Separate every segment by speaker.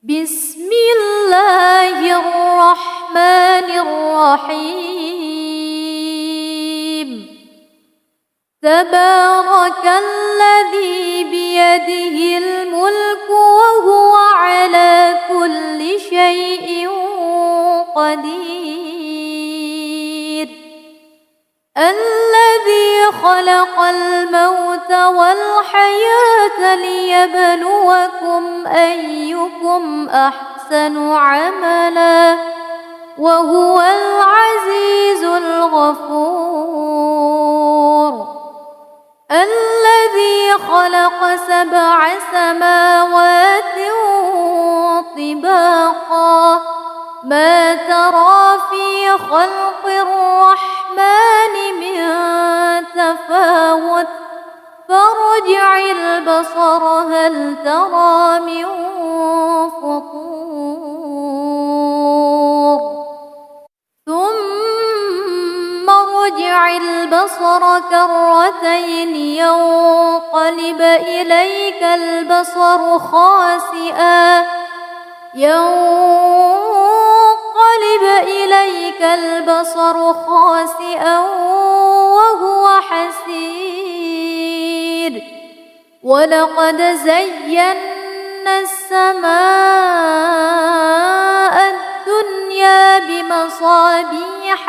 Speaker 1: بسم الله الرحمن الرحيم. تبارك الذي بيده الملك وهو على كل شيء قدير. الذي خلق الموت والحياة ليبلوكم أيكم أحسن عملا وهو العزيز الغفور. الذي خلق 7 سماوات طباقا ما ترى في خلق الرحمن من تفاوت فارجع البصر هل ترى من فطور ثم ارجع البصر كرتين ينقلب إليك البصر خاسئا وهو حسير. ولقد زينا السماء الدنيا بمصابيح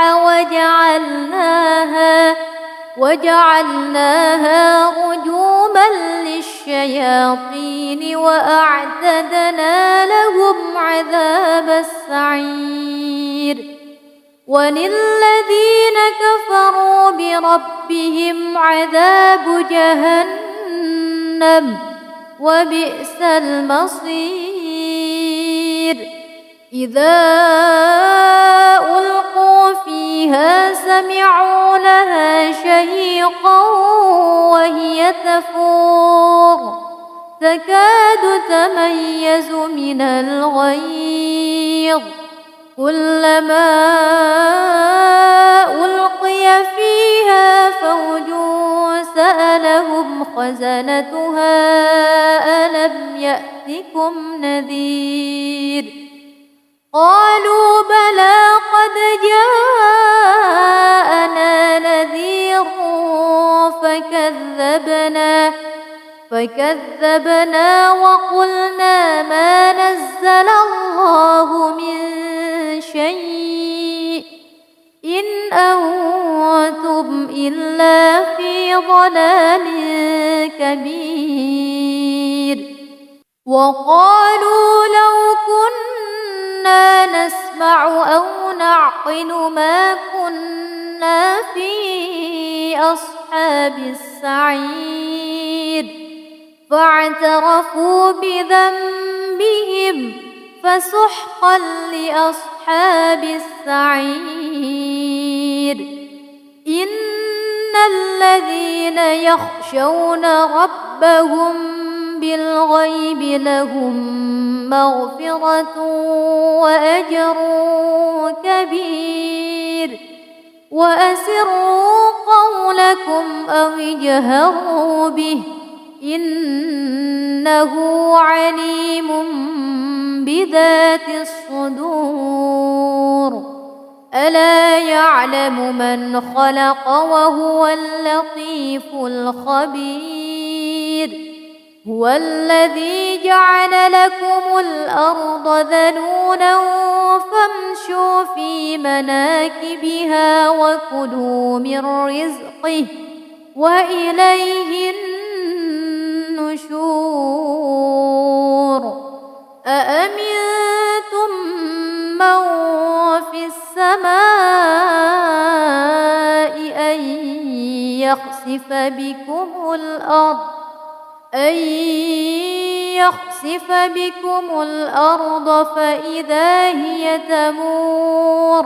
Speaker 1: وجعلناها رجوما للشياطين وأعتدنا لهم عذاب السعير. وللذين كفروا بربهم عذاب جهنم وبئس المصير. إذا ألقوا فيها سمعوا لها شهيقا وهي تفور تكاد تميز من الغيظ. كلما ألقي فيها فوج سألهم خزنتها ألم يأتكم نذير. قالوا بلى قد جاءنا نذير فكذبنا وقلنا ما نزل الله من شيء إن أنتم إلا في ضلال كبير. وقالوا لو كنا نسمع أو نعقل ما كنا في أصحاب السعير. فاعترفوا بذنبهم فسحقا لأصحاب السعير. إن الذين يخشون ربهم بالغيب لهم مغفرة وأجر كبير. وأسروا قولكم أو اجهروا به إنه عليم بذات الصدور. ألا يعلم من خلق وهو اللطيف الخبير. هو الذي جعل لكم الأرض ذلولا فامشوا في مناكبها وكلوا من رزقه وإليه النشور. أأمنتم من في السماء أن يخسف بكم الأرض فإذا هي تمور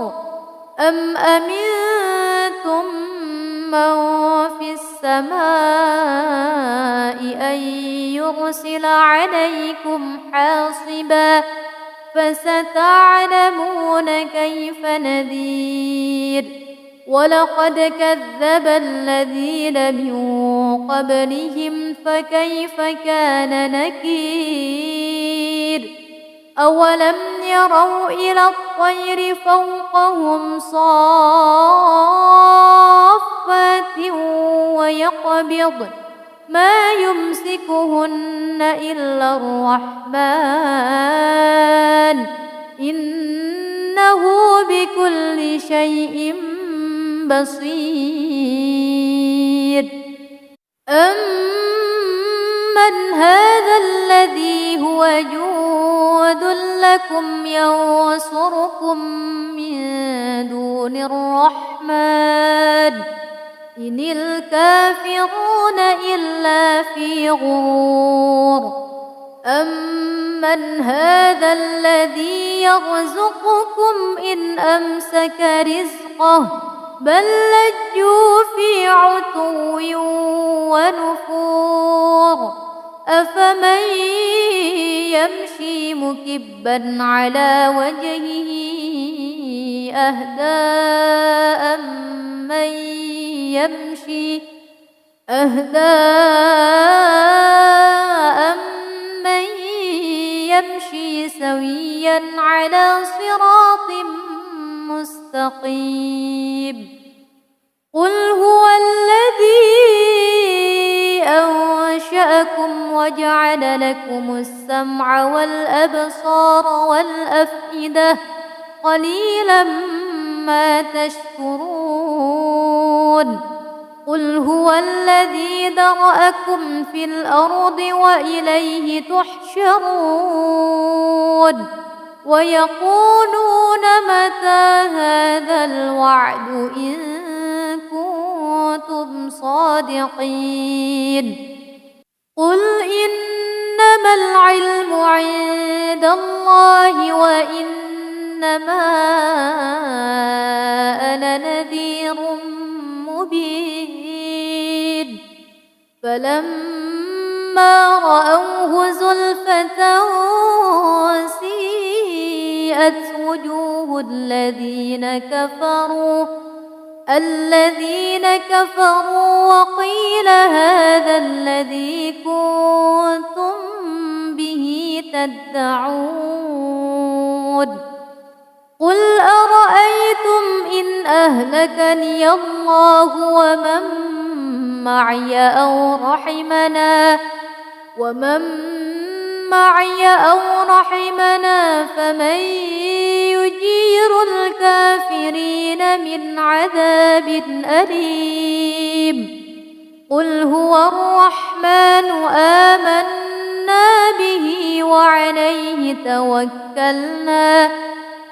Speaker 1: أم أمنتم من في السماء أن يرسل عليكم حاصبا فستعلمون كيف نذير. ولقد كذب الذين من قبلهم فكيف كان نكير. أولم يروا إلى الطير فوقهم صافات ويقبض ما يمسكهن إلا الرحمن إنه بكل شيء بصير. أمن هذا الذي هو جند لكم ينصركم من دون الرحمن إن الكافرون إلا في غرور. أمن هذا الذي يرزقكم إن أمسك رزقه بل لجوا في عتو ونفور. أفمن يمشي مكبا على وجهه أهدى أمن يمشي سويا على صراط مستقيم. قل هو الذي أنشأكم وجعل لكم السمع والأبصار والأفئدة قليلا ما تشكرون. قل هو الذي ذرأكم في الأرض وإليه تحشرون. ويقولون متى هذا الوعد إن كنتم صادقين. قل إنما العلم عند الله وإنما أنا نذير مبين. فلما رأوه زلفة سيئت وجوه الذين كفروا وقيل هذا الذي كنتم به تدعون. قل أرأيتم إن أهلكني الله ومن معي أو رحمنا فمن يجير الكافرين من عذاب أليم. قل هو الرحمن آمنا به وعليه توكلنا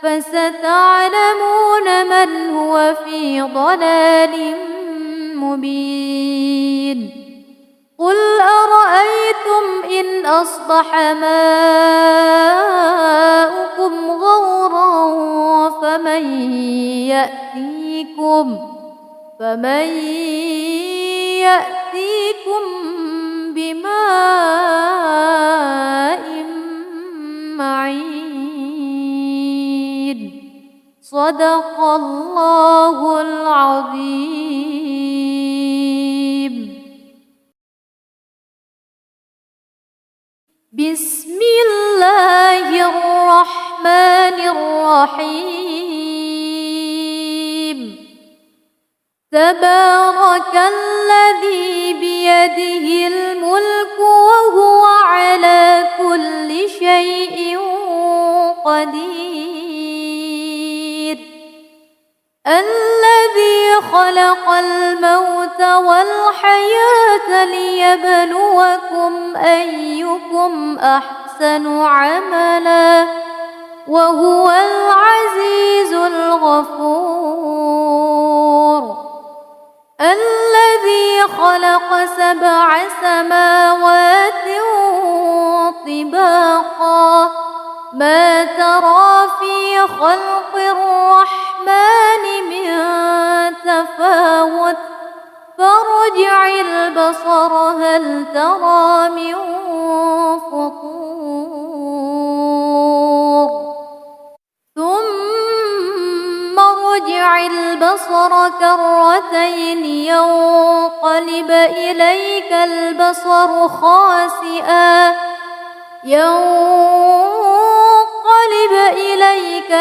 Speaker 1: فستعلمون من هو في ضلال مبين. قل أرأيتم إن أصبح ماؤكم غورا فمن يأتيكم بماء معين. صدق الله العظيم. بسم الله الرحمن الرحيم. تبارك الذي بيده الملك وهو على كل شيء قدير. الذي خلق الموت والحياة ليبلوكم أيكم أحسن عملا وهو العزيز الغفور. الذي خلق 7 سماوات طباقا ما ترى في خلق الرحمن من تفاوت فارجع البصر هل ترى من فطور ثم ارجع البصر كرتين ينقلب إليك البصر خاسئا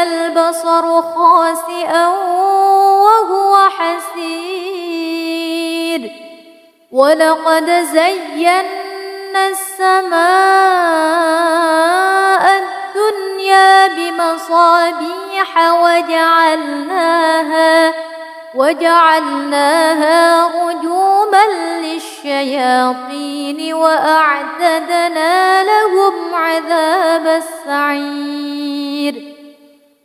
Speaker 1: البصر خاسئا وهو حسير ولقد زينا السماء الدنيا بمصابيح وجعلناها رجوما للشياطين وأعتدنا لهم عذاب السعير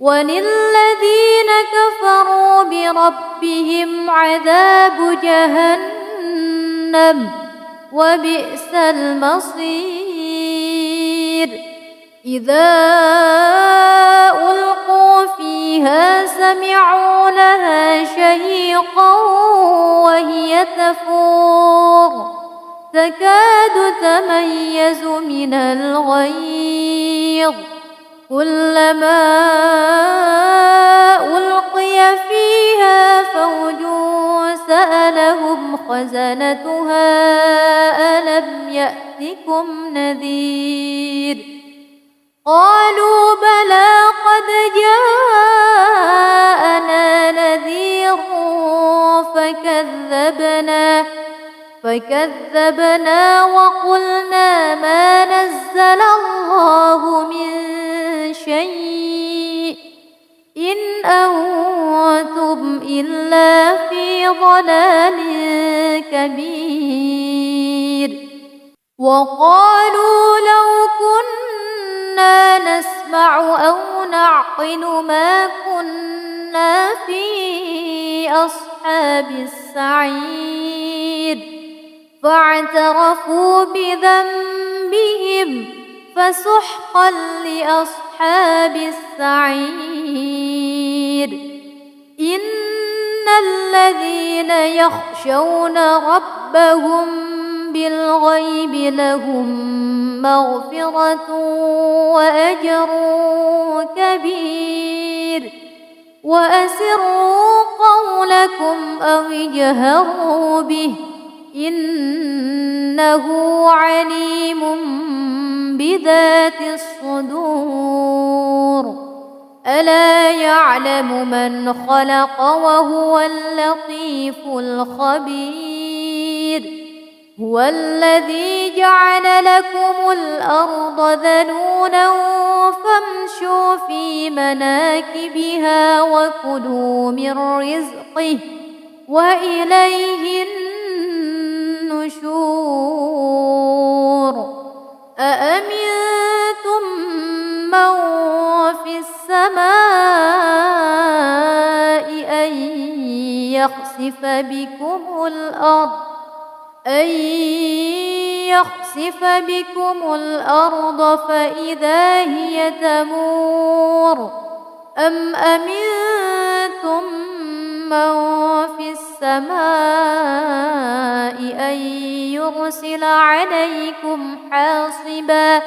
Speaker 1: وللذين كفروا بربهم عذاب جهنم وبئس المصير إذا ألقوا فيها سمعوا لها شهيقا وهي تفور تكاد تميز من الغيظ كلما ألقي فيها فوج سألهم خزنتها ألم يأتكم نذير قالوا بلى قد جاءنا نذير فكذبنا وقلنا ما نزل الله من شيء إن أنتم إلا في ضلال كبير وقالوا لو كنا نسمع أو نعقل ما كنا في أصحاب السعير فاعترفوا بذنبهم فسحقا لأصحاب السعير إن الذين يخشون ربهم بالغيب لهم مغفرة وأجر كبير وأسروا قولكم أو اجهروا به إنه عليم بذات الصدور ألا يعلم من خلق وهو اللطيف الخبير هو الذي جعل لكم الأرض ذلولا فامشوا في مناكبها وكلوا من رزقه وإليه النشور أأمنتم من في السماء أن يخسف بكم الأرض فإذا هي تمور أم أمنتم من في السماء أن يرسل عليكم حاصبا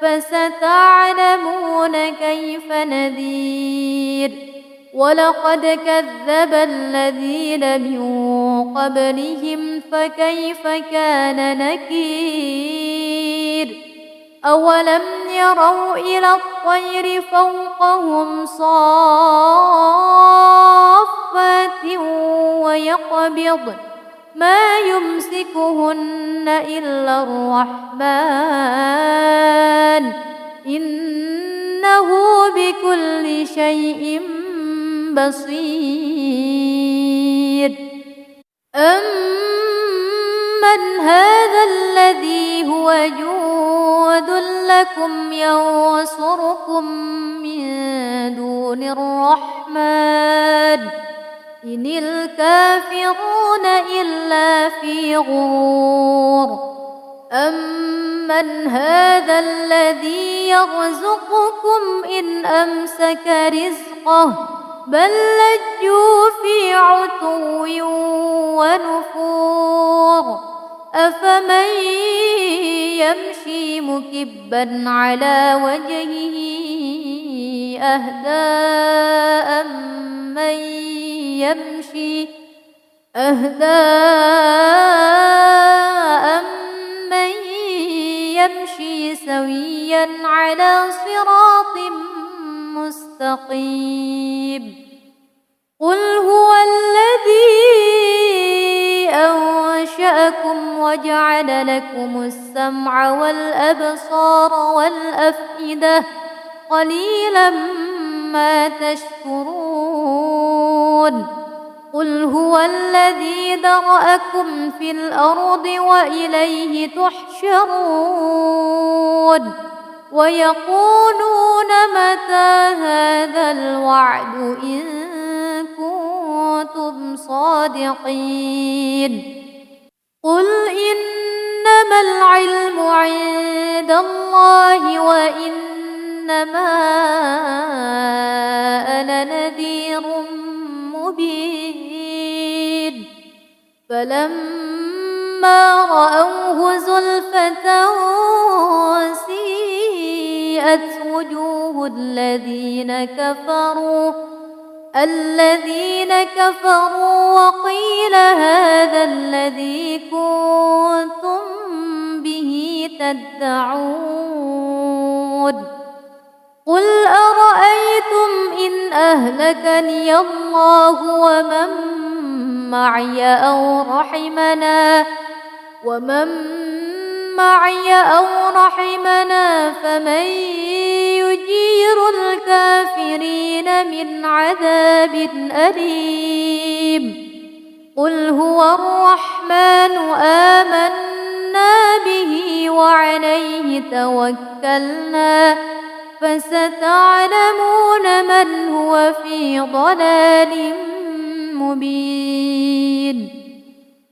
Speaker 1: فستعلمون كيف نذير ولقد كذب الذين من قبلهم فكيف كان نكير أولم يروا إلى الطير فوقهم صافات ويقبض ما يمسكهن إلا الرحمن إنه بكل شيء بصير أمن هذا الذي هو جود لكم ينصركم من دون الرحمن إن الكافرون إلا في غرور أمن هذا الذي يرزقكم إن أمسك رزقه بل لجوا في عتو ونفور أفمن يمشي مكبا على وجهه أهدى أمن يمشي سويا على صراط مستقيم مستقيم قل هو الذي أنشأكم وجعل لكم السمع والأبصار والأفئدة قليلا ما تشكرون قل هو الذي ذرأكم في الأرض وإليه تحشرون ويقولون متى هذا الوعد إن كنتم صادقين قل إنما العلم عند الله وإنما أنا نذير مبين فلما رأوه زلفة سيئت وجوه الذين كفروا وقيل هذا الذي كنتم به تدعون قل أرأيتم إن أهلكني الله ومن معي أو رحمنا فمن يجير الكافرين من عذاب أليم قل هو الرحمن آمنا به وعليه توكلنا فستعلمون من هو في ضلال مبين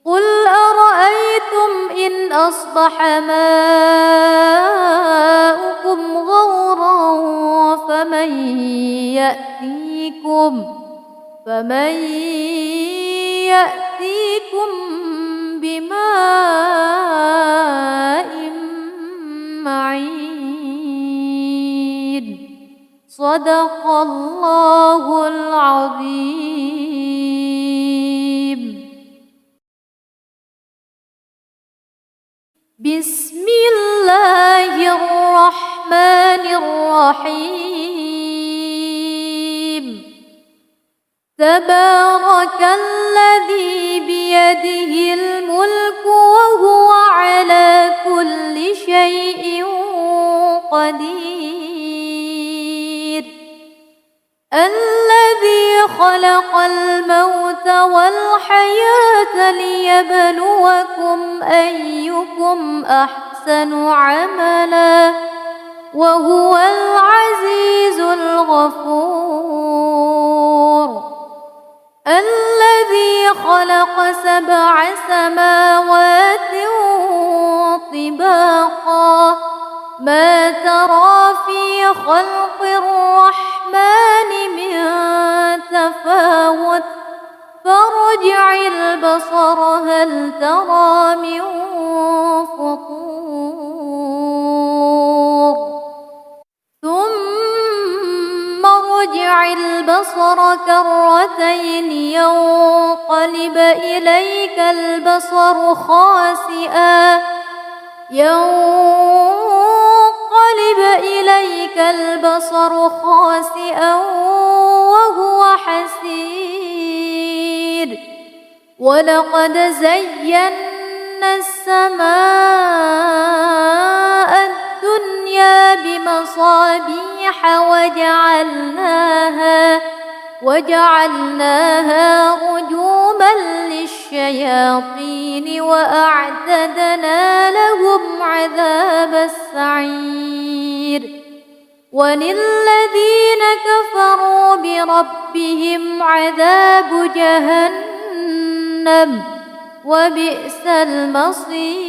Speaker 1: قل أرأيتم إن أصبح ماؤكم غورا فمن يأتيكم بماء معين صدق الله العظيم بسم الله الرحمن الرحيم تبارك الذي بيده الملك وهو على كل شيء قدير الذي خلق الموت والحياة ليبلوكم أيكم أحسن عملا وهو العزيز الغفور الذي خلق 7 سماوات طباقا ما ترى في خلق الرحمن من تفاوت فارجع البصر هل ترى من فطور ثم ارجع البصر كرتين ينقلب إليك البصر خاسئا وهو حسير ولقد زينا السماء الدنيا بمصابيح وجعلناها رجوما للشياطين وأعتدنا لهم عذاب السعير وللذين كفروا بربهم عذاب جهنم وبئس المصير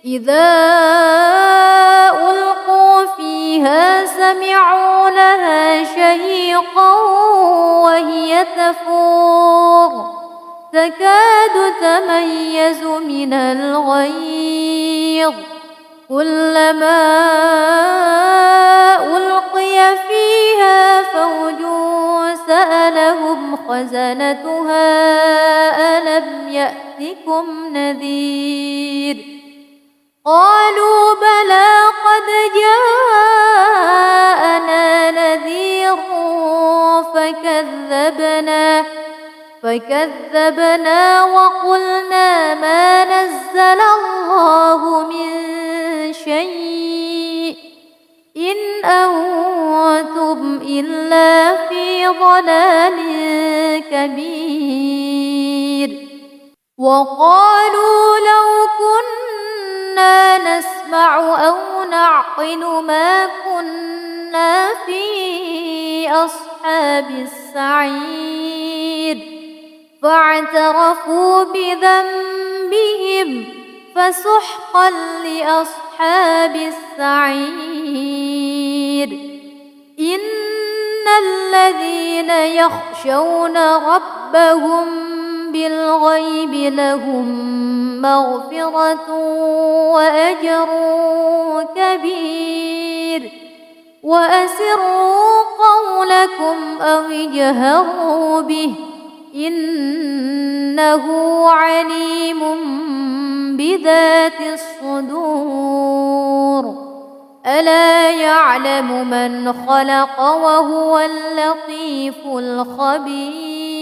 Speaker 1: إذا ألقوا فيها سمعوا لها شهيقا وهي تفور تكاد تميز من الغيظ كلما ألقي فيها فوج سألهم خزنتها ألم يأتكم نذير قالوا بلى قد جاءنا فكذبنا وقلنا ما نزل الله من شيء إن أنتم إلا في ضلال كبير. وقالوا لو كنا نسمع أو نعقل ما كنا في أصحاب السعير فاعترفوا بذنبهم فسحقا لأصحاب السعير. إن الذين يخشون ربهم بالغيب لهم مغفرة وأجر كبير. وأسروا قولكم أو اجهروا به إنه عليم بذات الصدور. ألا يعلم من خلق وهو اللطيف الخبير.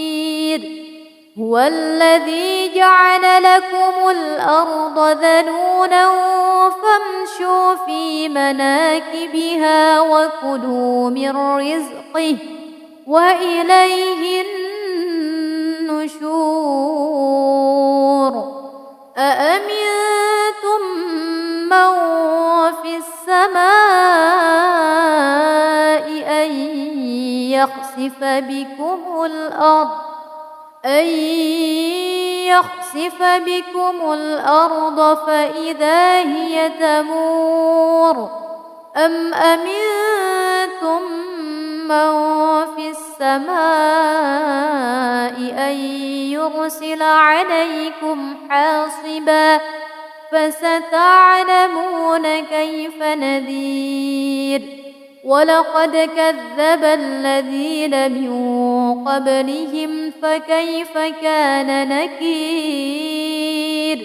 Speaker 1: هو الذي جعل لكم الأرض ذلولا فامشوا في مناكبها وكلوا من رزقه وإليه النشور. أأمنتم من في السماء أن يخسف بكم الأرض فإذا هي تمور. أم أمنتم من في السماء أن يرسل عليكم حاصبا فستعلمون كيف نذير. ولقد كذب الذين من قبلهم فكيف كان نكير.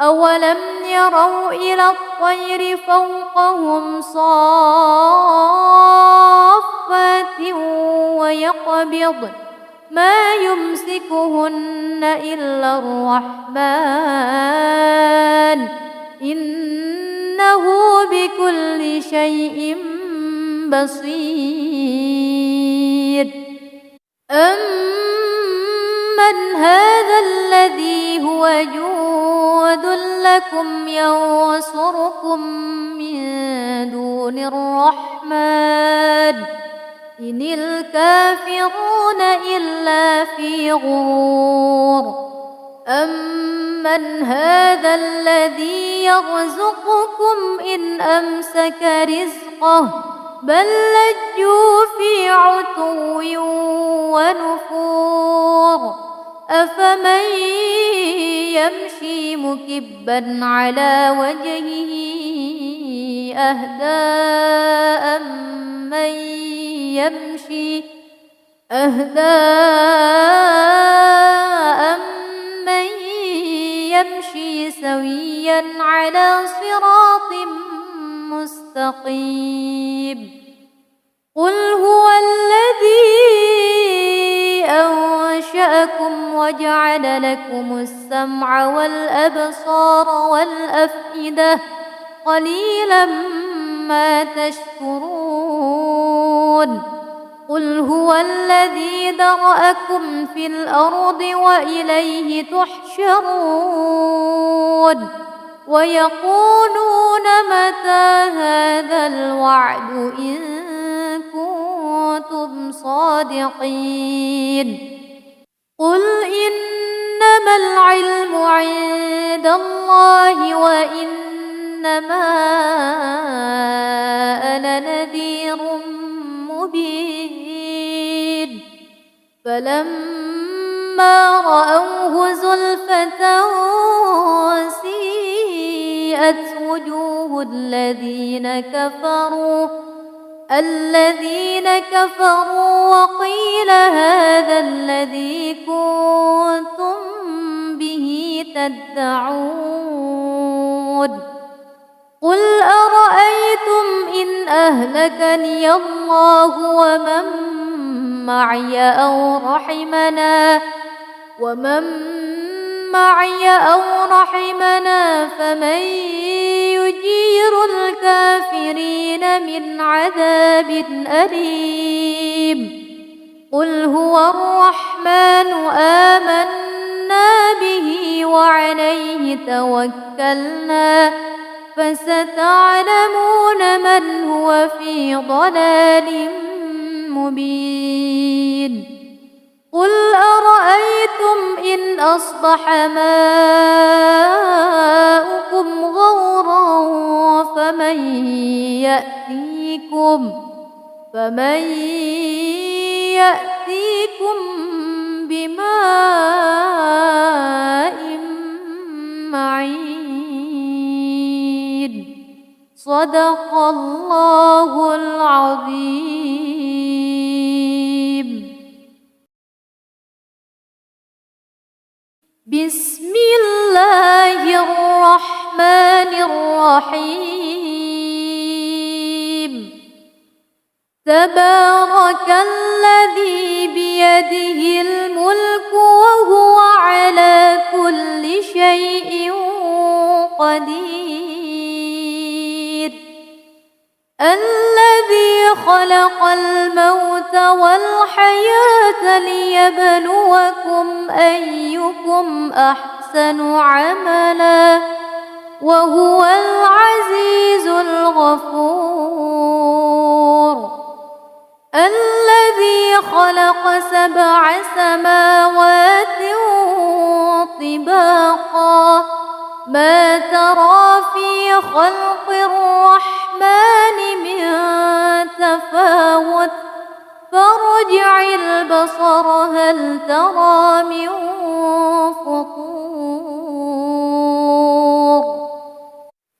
Speaker 1: أولم يروا إلى الطير فوقهم صافات ويقبضن ما يمسكهن إلا الرحمن إنه بكل شيء بصير. أمن هذا الذي هو جود لكم ينصركم من دون الرحمن إن الكافرون إلا في غرور. أمن هذا الذي يرزقكم إن أمسك رزقه بل لجوا في عتو ونفور. أفمن يمشي مكبا على وجهه أهدى أمن يمشي سويا على صراط مستقيم. قل هو الذي أنشأكم وجعل لكم السمع والأبصار والأفئدة قليلا ما تشكرون. قل هو الذي ذرأكم في الأرض وإليه تحشرون. ويقولون متى هذا الوعد إن كنتم صادقين. قل إنما العلم عند الله وإنما أنا نذير مبين. فلما رأوه زلفة سيئت وجوه الذين كفروا وقيل هذا الذي كنتم به تدعون. قل أرأيتم إن أهلكني الله ومن معي أو رحمنا ومن معي أو رحمنا فمن يجير الكافرين من عذاب أليم قل هو الرحمن آمنا به وعليه توكلنا فستعلمون من هو في ضلال مبين قل أرأيتم إن أصبح ماؤكم غورا فمن يأتيكم بماء معين صدق الله العظيم. بسم الله الرحمن الرحيم تبارك الذي بيده الملك وهو على كل شيء قدير الذي خلق الموت والحياة ليبلوكم أيكم أحسن عملا وهو العزيز الغفور الذي خلق 7 سماوات طباقا ما ترى في خلق الرحمن من تفاوت فارجع البصر هل ترى من فطور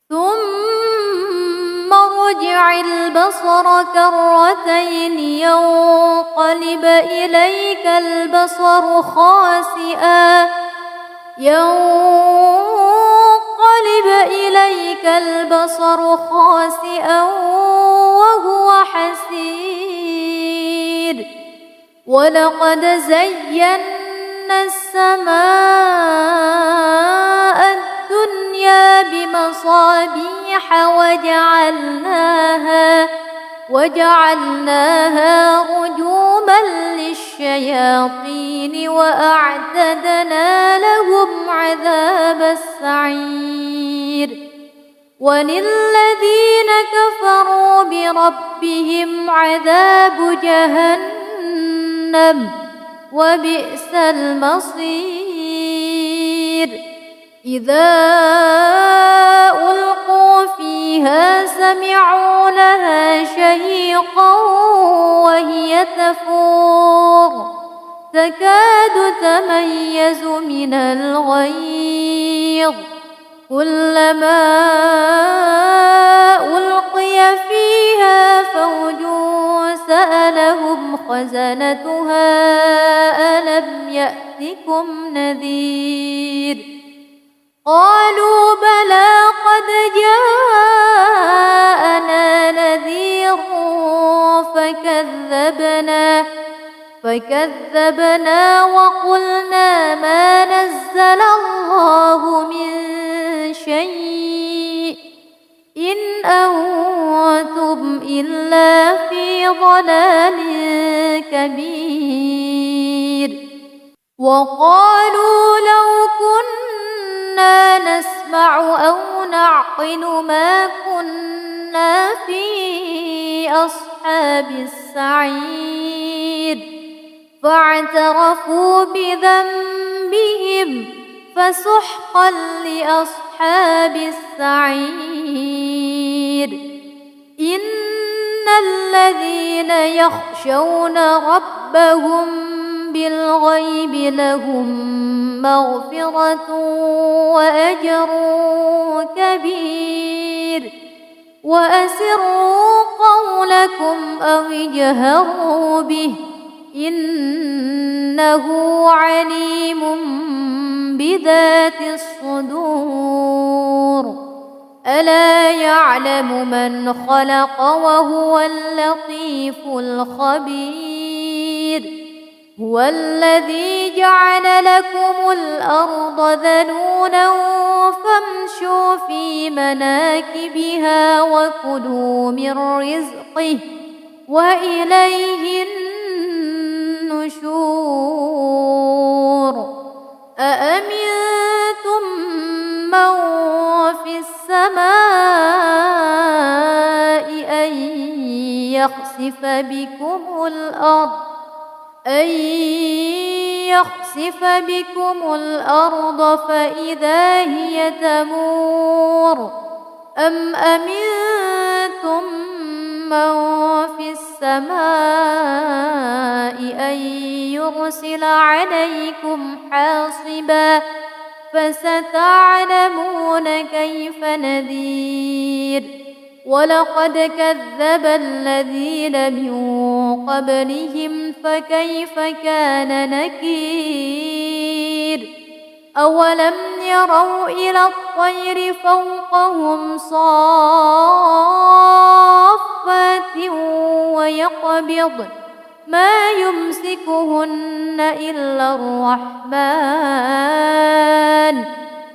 Speaker 1: ثم ارجع البصر كرتين ينقلب إليك البصر خاسئا وهو حسير ولقد زينا السماء الدنيا بمصابيح وجعلناها رجوما للشياطين وأعتدنا لهم عذاب السعير وللذين كفروا بربهم عذاب جهنم وبئس المصير إذا ألقوا فيها سمعوا لها شهيقا وهي تفور تكاد تميز من الغيظ كلما ألقي فيها فوج سألهم خزنتها ألم يأتكم نذير قالوا بلى قد جاءنا نذير فكذبنا وقلنا ما نزل الله من شيء إن أنتم إلا في ضلال كبير وقالوا لو كنا نسمع أو نعقل ما كنا في أصحاب السعير فاعترفوا بذنبهم فسحقا لأصحاب السعير إن الذين يخشون ربهم بالغيب لهم مغفرة وأجر كبير وأسروا قولكم أو اجهروا به إنه عليم بذات الصدور ألا يعلم من خلق وهو اللطيف الخبير هو الذي جعل لكم الأرض ذلولا فامشوا في مناكبها وكلوا من رزقه وإليه النشور أأمنتم من في السماء أن يخسف بكم الأرض فإذا هي تمور أم أمنتم من في السماء أن يرسل عليكم حاصبا فستعلمون كيف نذير ولقد كذب الذين من قبلهم فكيف كان نكير أولم يروا إلى الطير فوقهم صافات ويقبض ما يمسكهن إلا الرحمن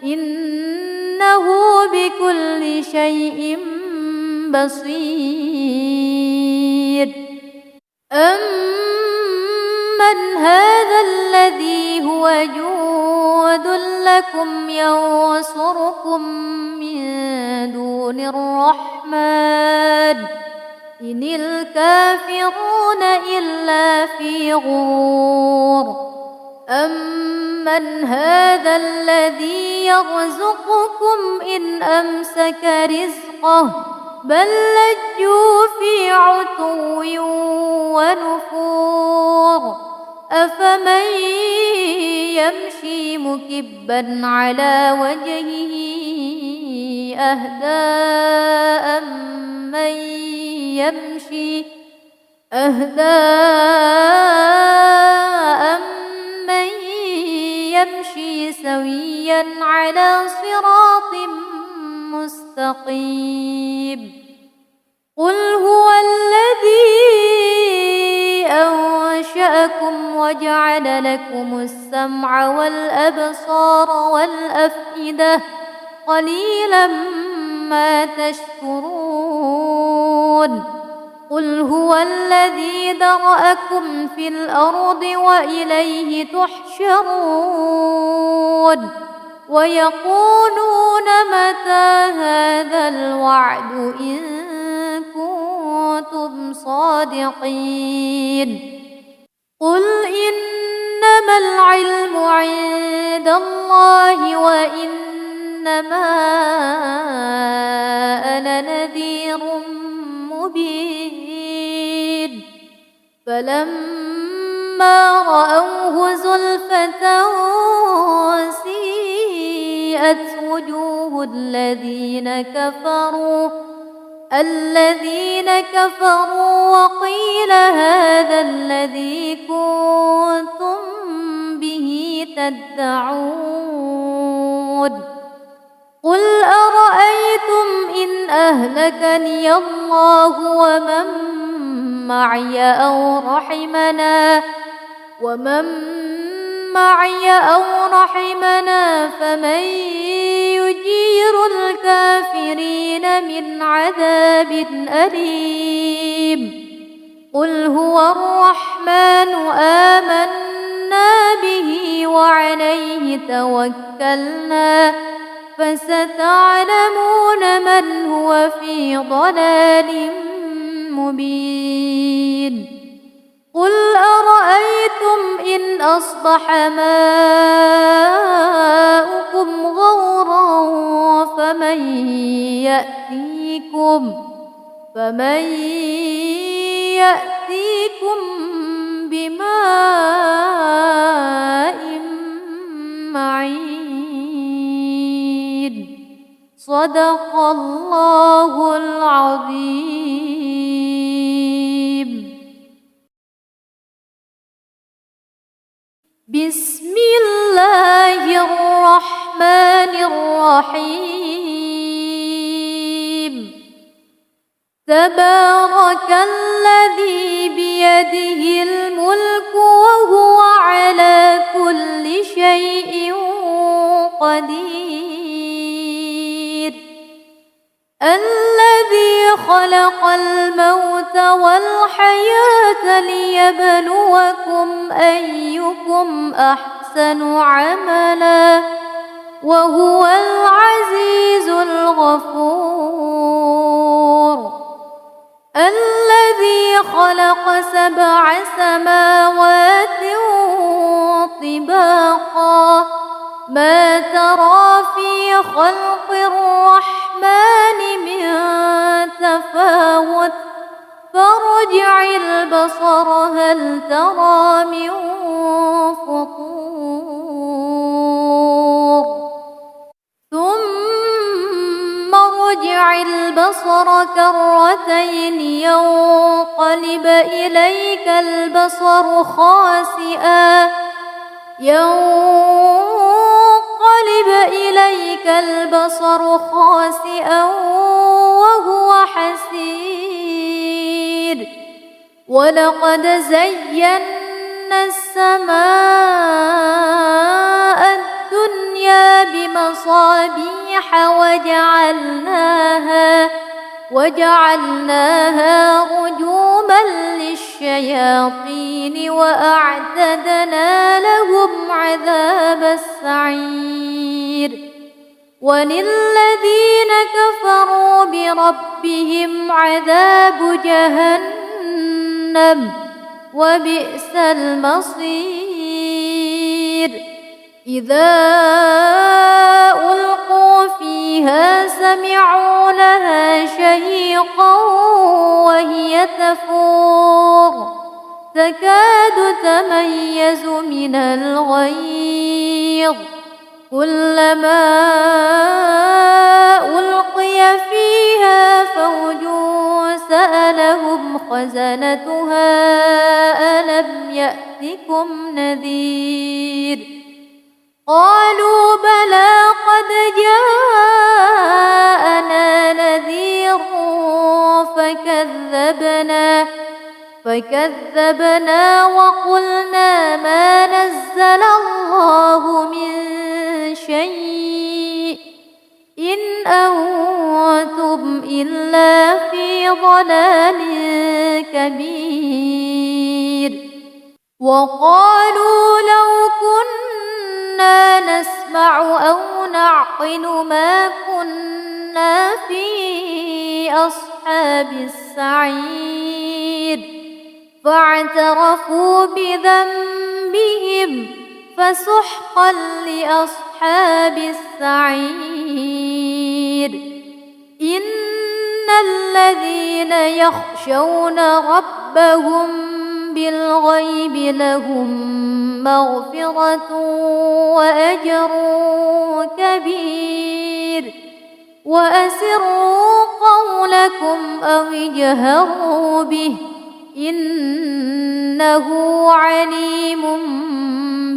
Speaker 1: إنه بكل شيء بصير أمن هذا الذي هو جود لكم ينصركم من دون الرحمن إن الكافرون إلا في غرور أمن هذا الذي يرزقكم إن أمسك رزقه بل لجوا في عتو ونفور أفمن يمشي مكبا على وجهه أهدى أمن يمشي سويا على صراط مستقيم قل هو الذي أنشأكم وجعل لكم السمع والأبصار والأفئدة قليلا ما تشكرون قل هو الذي ذرأكم في الأرض وإليه تحشرون ويقولون متى هذا الوعد إن كنتم صادقين قل إنما العلم عند الله وإنما أنا نذير مبين فلما رأوه زلفة سيئت وجوه الذين كفروا وقيل هذا الذي كنتم به تدعون قل أرأيتم إن أهلكني الله ومن معي أو رحمنا فمن يجير الكافرين من عذاب أليم قل هو الرحمن آمنا به وعليه توكلنا فستعلمون من هو في ضلال مبين قل أرأيتم إن أصبح ماؤكم غورا فمن يأتيكم بماء معين صدق الله العظيم بسم الله الرحمن الرحيم تبارك الذي بيده بيده الملك وهو على كل شيء قدير الذي خلق الموت والحياة ليبلوكم أيكم أحسن عملا وهو العزيز الغفور الذي خلق 7 سماوات طباقا ما ترى في خلق الرحمن من تفاوت فارجع البصر هل ترى من فطور ثم ارجع البصر كرتين ينقلب إليك البصر خاسئا وهو حسير ولقد زينا السماء الدنيا بمصابيح وجعلناها رجوما للشياطين وأعتدنا لهم عذاب السعير وللذين كفروا بربهم عذاب جهنم وبئس المصير إذا ألقوا فيها سمعوا لها شهيقا وهي تفور تكاد تميز من الغيظ كلما ألقي فيها فوج سألهم خزنتها ألم يأتكم نذير قالوا بلى قد جاءنا نذير فكذبنا وقلنا ما نزل الله من شيء إن أنتم إلا في ضلال كبير وقالوا لو كنا نسمع أو نعقل ما كنا في أصحاب السعير فاعترفوا بذنبهم فسحقا لأصحاب السعير إن الذين يخشون ربهم بالغيب لهم مغفرة وأجر كبير وأسروا قولكم أو اجهروا به إنه عليم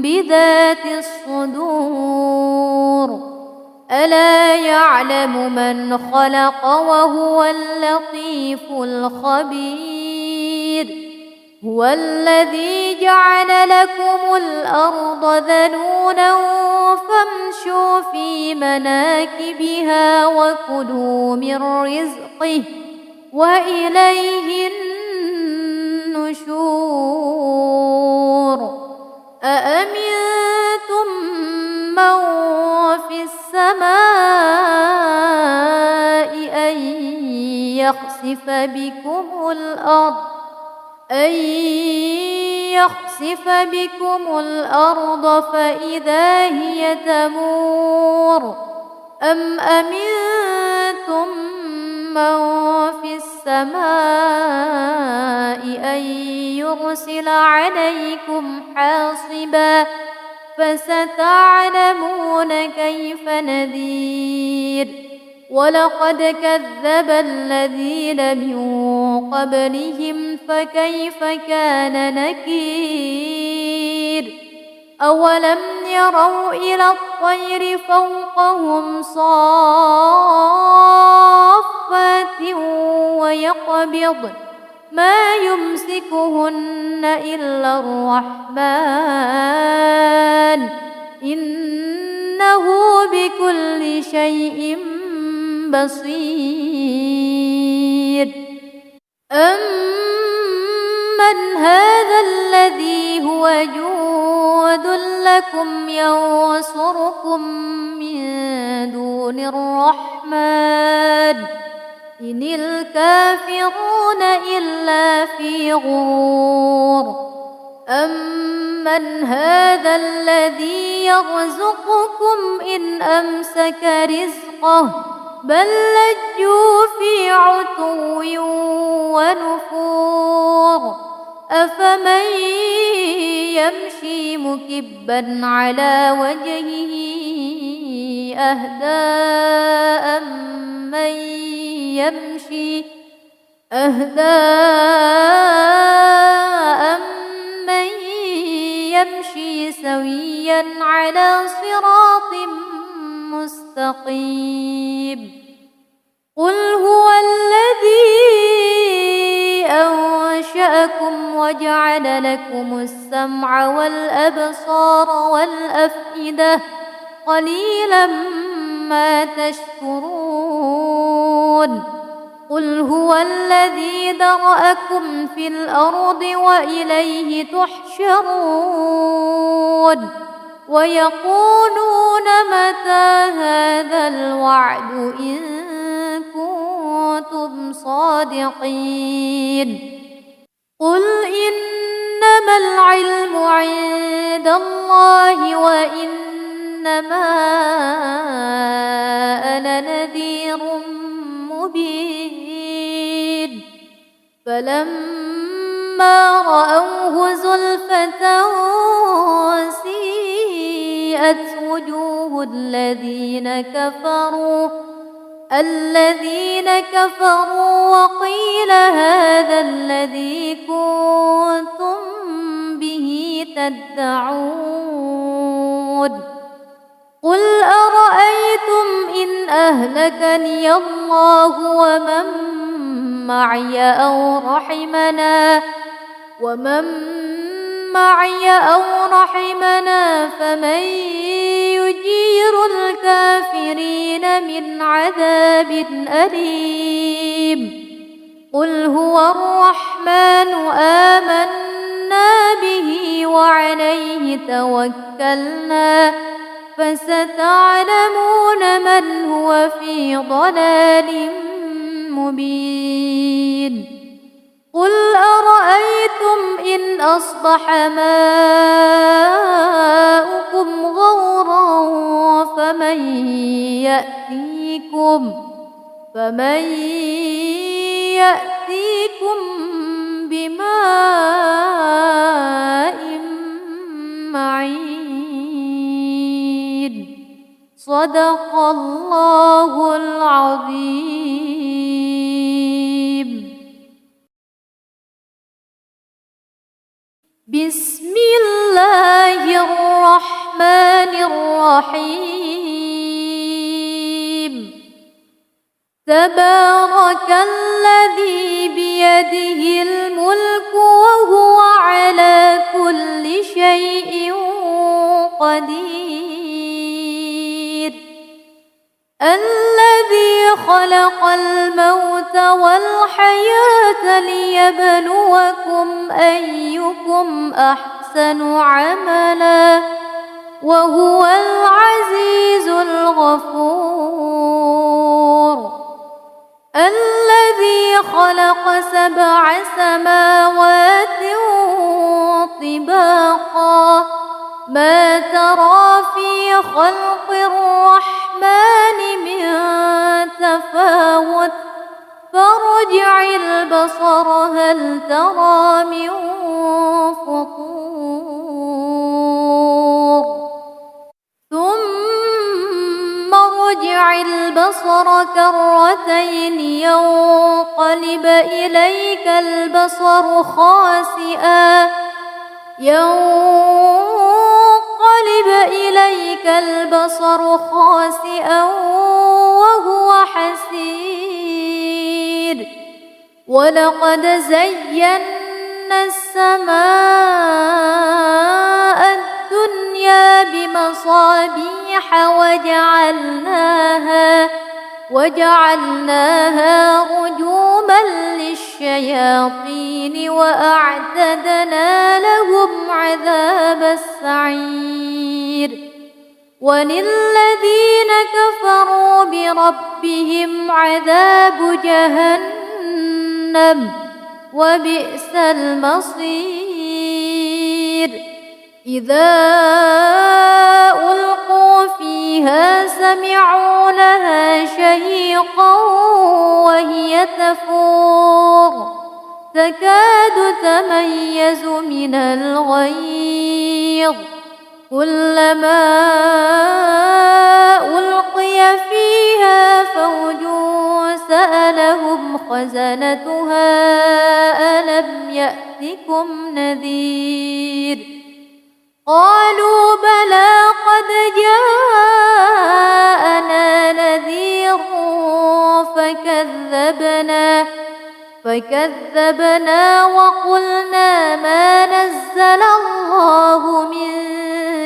Speaker 1: بذات الصدور ألا يعلم من خلق وهو اللطيف الخبير هو الذي جعل لكم الأرض ذلولا فامشوا في مناكبها وكلوا من رزقه وإليه النشور أأمنتم من في السماء أن يخسف بكم الأرض فإذا هي تمور أم أمنتم من في السماء أن يرسل عليكم حاصبا فستعلمون كيف نذير ولقد كذب الذين من قبلهم فكيف كان نكير أولم يروا إلى الطير فوقهم صافات ما يمسكهن إلا الرحمن إنه بكل شيء بصير. أمن هذا الذي هو جند لكم ينصركم من دون الرحمن إن الكافرون إلا في غرور. أمن هذا الذي يرزقكم إن أمسك رزقه بل لجوا في عتو ونفور. أفمن يمشي مكبا على وجهه أهدى أمن يمشي سويا على صراط مستقيم. قل هو الذي أنشأكم وجعل لكم السمع والأبصار والأفئدة قليلا ما تشكرون. قل هو الذي ذرأكم في الأرض وإليه تحشرون. ويقولون متى هذا الوعد إن كنتم صادقين. قل إنما العلم عند الله وإنما أنا نذير مبين. فلما رأوه زلفة سيئت وجوه الذين كفروا وقيل هذا الذي كنتم به تدعون. قل أرأيتم إن أهلكني الله ومن معي أو رحمنا فمن يجير الكافرين من عذاب أليم. قل هو الرحمن آمنا به وعليه توكلنا فستعلمون من هو في ضلال مبين. قل أرأيتم إن أصبح ماؤكم غورا فمن يأتيكم بماء معين. صدق الله العظيم. بسم الله الرحمن الرحيم. تبارك الذي بيده الملك وهو على كل شيء قدير. الذي خلق الموت والحياة ليبلوكم أيكم أحسن عملا وهو العزيز الغفور. الذي خلق 7 سماوات طباقا ما ترى في خلق الرحمن من تفاوت فارجع البصر هل ترى من فطور ثم ارجع البصر كرتين ينقلب إليك البصر خاسئا وهو حسير ولقد زينا السماء الدنيا بمصابيح وجعلناها رجوما للشياطين وأعتدنا لهم عذاب السعير وللذين كفروا بربهم عذاب جهنم وبئس المصير إذا ألقوا فيها سمعوا لها شهيقا وهي تفور تكاد تميز من الغيظ كلما ألقي فيها فوج سألهم خزنتها ألم يأتكم نذير قالوا بلى قد جاءنا نذير فكذبنا وقلنا ما نزل الله من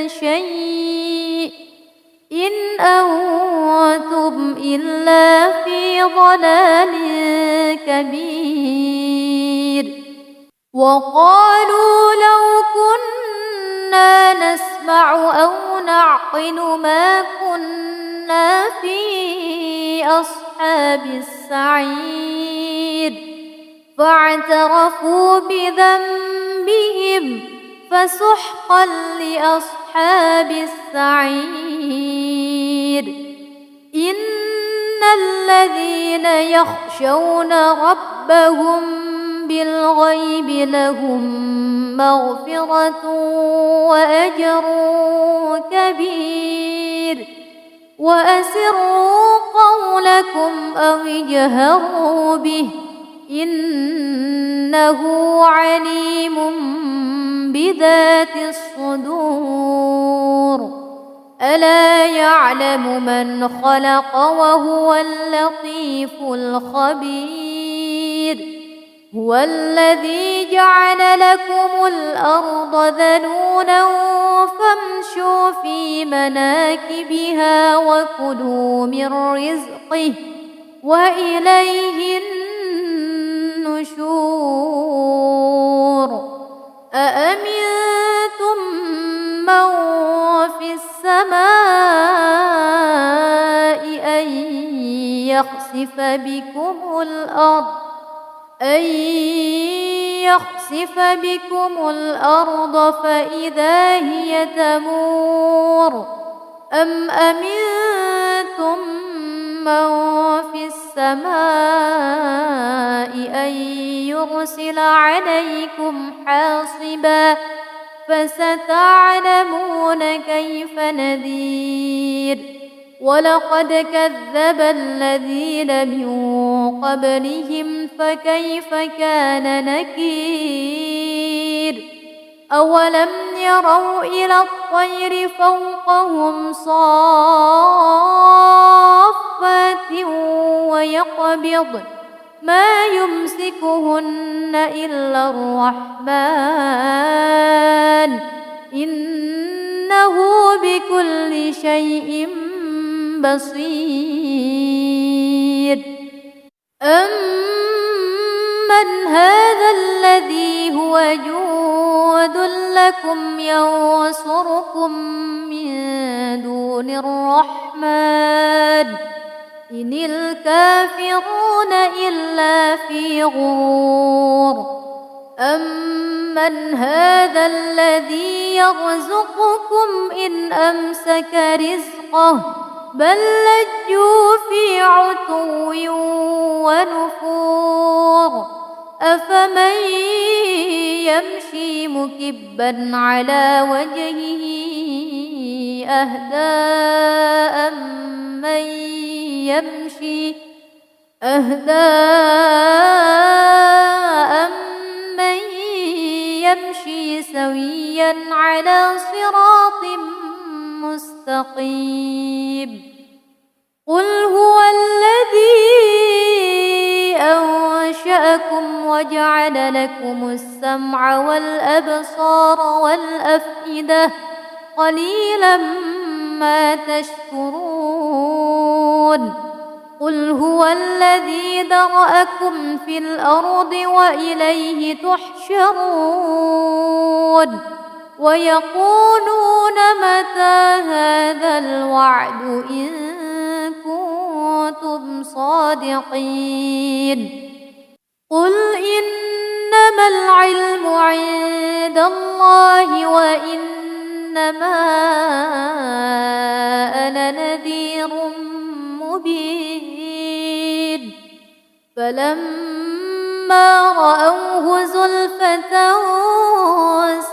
Speaker 1: شيء إن أنتم إلا في ضلال كبير وقالوا لو كنا نسمع أو نعقل ما كنا في أصحاب السعير فاعترفوا بذنبهم فسحقا لأصحاب السعير إن الذين يخشون ربهم بالغيب لهم مغفرة وأجر كبير وأسروا قولكم أو اجهروا به إنه عليم بذات الصدور ألا يعلم من خلق وهو اللطيف الخبير هو الذي جعل لكم الأرض ذلولا فامشوا في مناكبها وكلوا من رزقه وإليه النشور أأمنتم من في السماء أن يخسف بكم الأرض فإذا هي تمور أم أمنتم من في السماء أن يرسل عليكم حاصبا فستعلمون كيف نذير ولقد كذب الذين من قبلهم فكيف كان نكير أولم يروا إلى الطير فوقهم صافات ويقبضن ما يمسكهن إلا الرحمن إنه بكل شيء بصير أمن هذا الذي هو جود لكم ينصركم من دون الرحمن إن الكافرون إلا في غرور أمن هذا الذي يرزقكم إن أمسك رزقه بل لجوا في عتو ونفور أفمن يمشي مكبا على وجهه أهدى أمن يمشي سويا على صراط مستقيم قل هو الذي أنشأكم وجعل لكم السمع والأبصار والأفئدة قليلا ما تشكرون قل هو الذي ذرأكم في الأرض وإليه تحشرون ويقولون متى هذا الوعد إن كنتم صادقين قل إنما العلم عند الله وإنما أنا نذير مبين فلما رأوه زلفة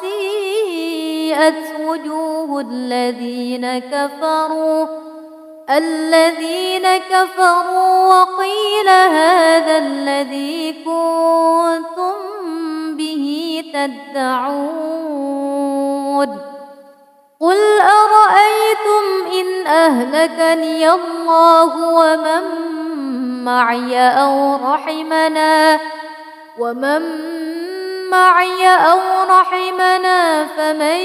Speaker 1: سيئت وجوه الذين كفروا وقيل هذا الذي كنتم به تدعون قل أرأيتم إن أهلكني الله ومن معي أو رحمنا فمن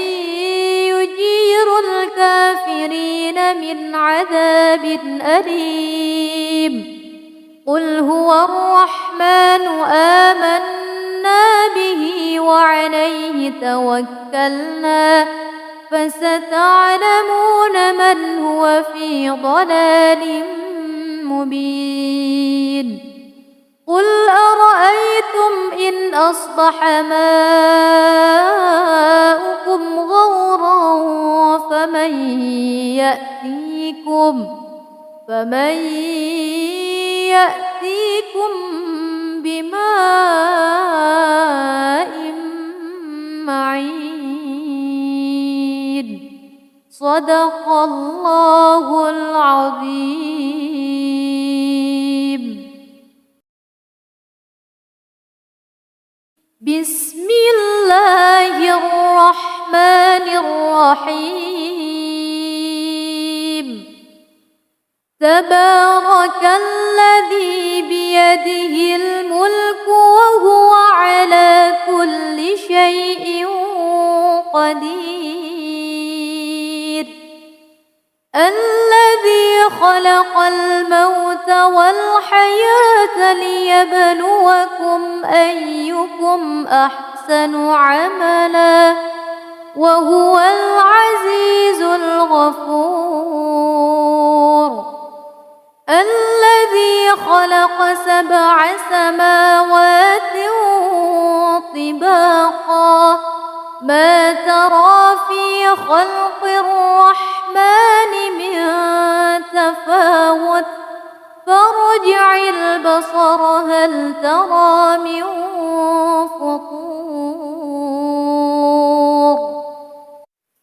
Speaker 1: يجير الكافرين من عذاب أليم قل هو الرحمن آمنا به وعليه توكلنا فستعلمون من هو في ضلال مبين قل أرأيتم إن أصبح ماؤكم غورا فمن يأتيكم بماء معين صدق الله العظيم بسم الله الرحمن الرحيم تبارك الذي بيده الملك وهو على كل شيء قدير الذي خلق الموت والحياة ليبلوكم أيكم أحسن عملا وهو العزيز الغفور الذي خلق 7 سماوات طباقا ما ترى في خلق الرحمن من تفاوت فارجع البصر هل ترى من فطور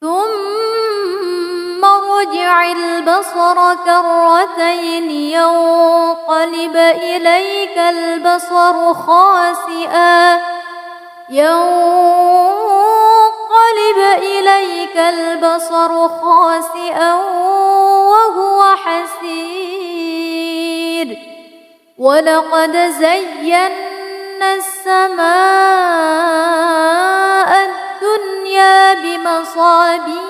Speaker 1: ثم ارجع البصر كرتين ينقلب إليك البصر خاسئا وهو حسير ولقد زينا السماء الدنيا بمصابيح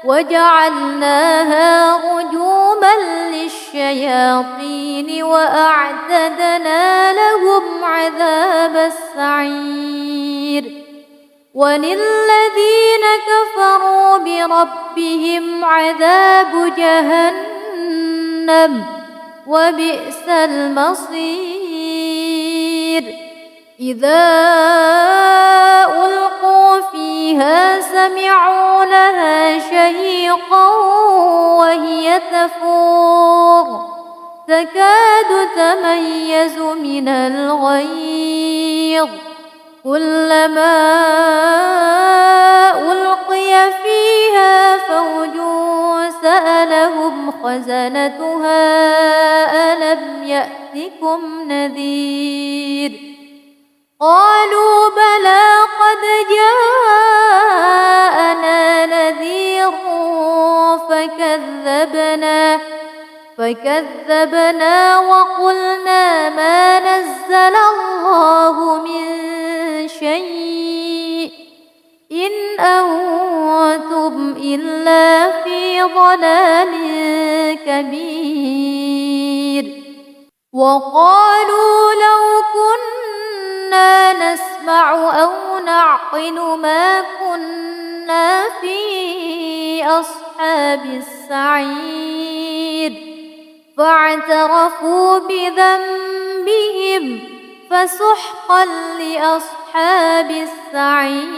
Speaker 1: وجعلناها رجوما للشياطين وأعتدنا لهم عذاب السعير وللذين كفروا بربهم عذاب جهنم وبئس المصير إذا ألقوا فيها سمعوا لها شهيقا وهي تفور تكاد تميز من الغيظ كلما ألقي فيها فوج سألهم خزنتها ألم يأتكم نذير قالوا بلى قد جاءنا نذير فكذبنا وقلنا ما نزل الله من شيء إن أنتم إلا في ضلال كبير. وقالوا لو كنا نسمع أو نعقل ما كنا في أصحاب السعير فاعترفوا بذنبهم فسحقا لأصحاب السعير.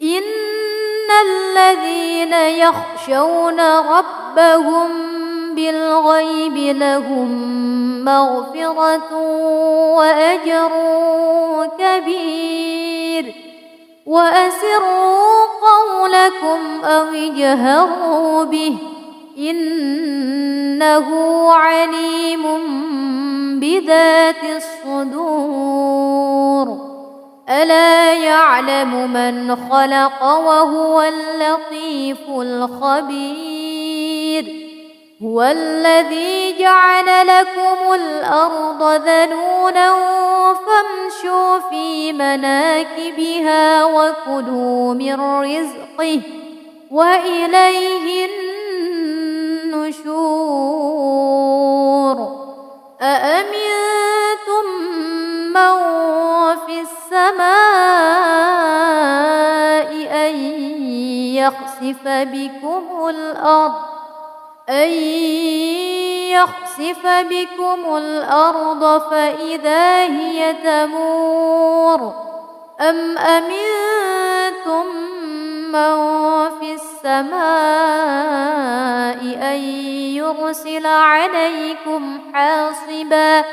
Speaker 1: إن الذين يخشون ربهم بالغيب لهم مغفرة وأجر كبير. وأسروا قولكم أو اجهروا به إنه عليم بذات الصدور. ألا يعلم من خلق وهو اللطيف الخبير. هو الذي جعل لكم الأرض ذلولا فامشوا في مناكبها وكلوا من رزقه وإليه النشور. أأمنتم من في السماء أن يخسف بكم الأرض فإذا هي تمور. أم أمنتم من في السماء أن يرسل عليكم حاصبا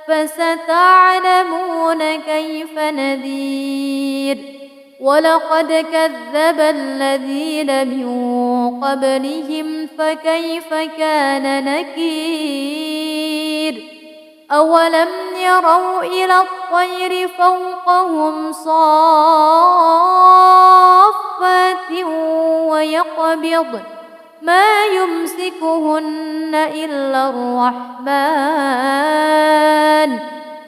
Speaker 1: فستعلمون كيف نذير. ولقد كذب الذين من قبلهم فكيف كان نكير. أولم يروا إلى الطير فوقهم صافات ويقبض ما يمسكهن إلا الرحمن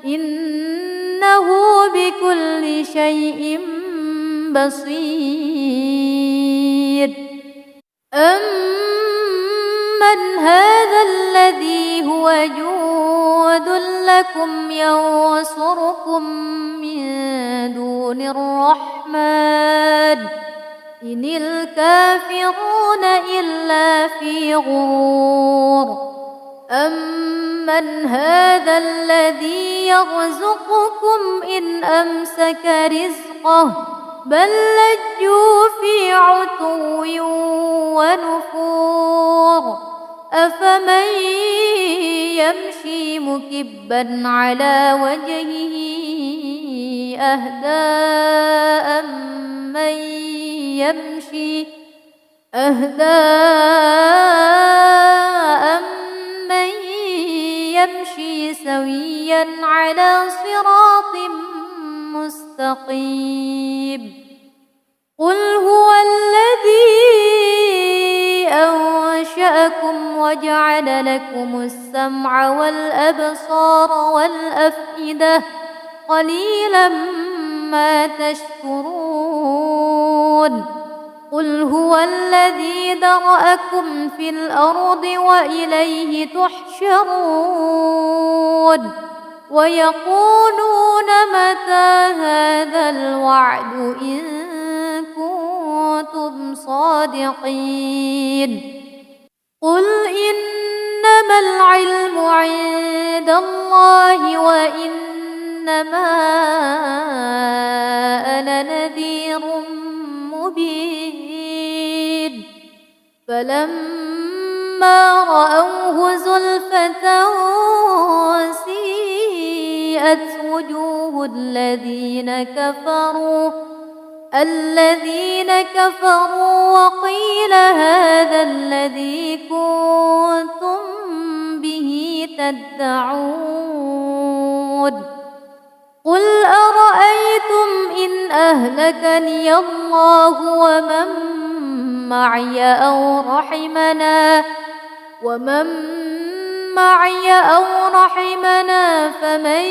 Speaker 1: إنه بكل شيء بصير. أمن هذا الذي هو جود لكم ينصركم من دون الرحمن إن الكافرون إلا في غرور. أمن هذا الذي يرزقكم إن أمسك رزقه بل لجوا في عتو ونفور. أفمن يمشي مكبا على وجهه أهدى أمن يمشي سويا على صراط مستقيم. قل هو الذي أنشأكم وجعل لكم السمع والأبصار والأفئدة قليلا ما تشكرون. قل هو الذي ذرأكم في الأرض وإليه تحشرون. ويقولون متى هذا الوعد إن كنتم صادقين. قل إنما العلم عند الله وإنما أنا نذير مبين. فلما رأوه زلفة سيئت وجوه الذين كفروا وقيل هذا الذي كنتم به تدعون. قل أرأيتم إن أهلكني الله ومن معي أو رحمنا ومن معي أو رحمنا فمن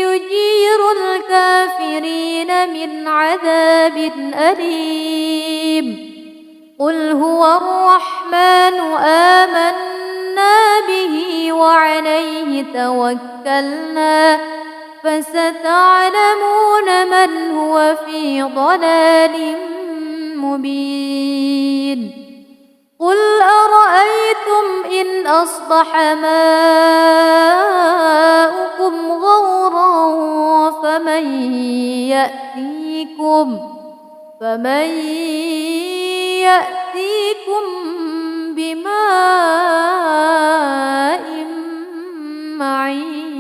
Speaker 1: يجير الكافرين من عذاب أليم قل هو الرحمن آمنا به وعليه توكلنا فستعلمون من هو في ضلال مبين قل أرأيتم إن أصبح ماؤكم غورا فمن يأتيكم بماء معين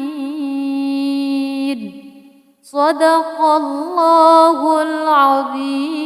Speaker 1: صدق الله العظيم.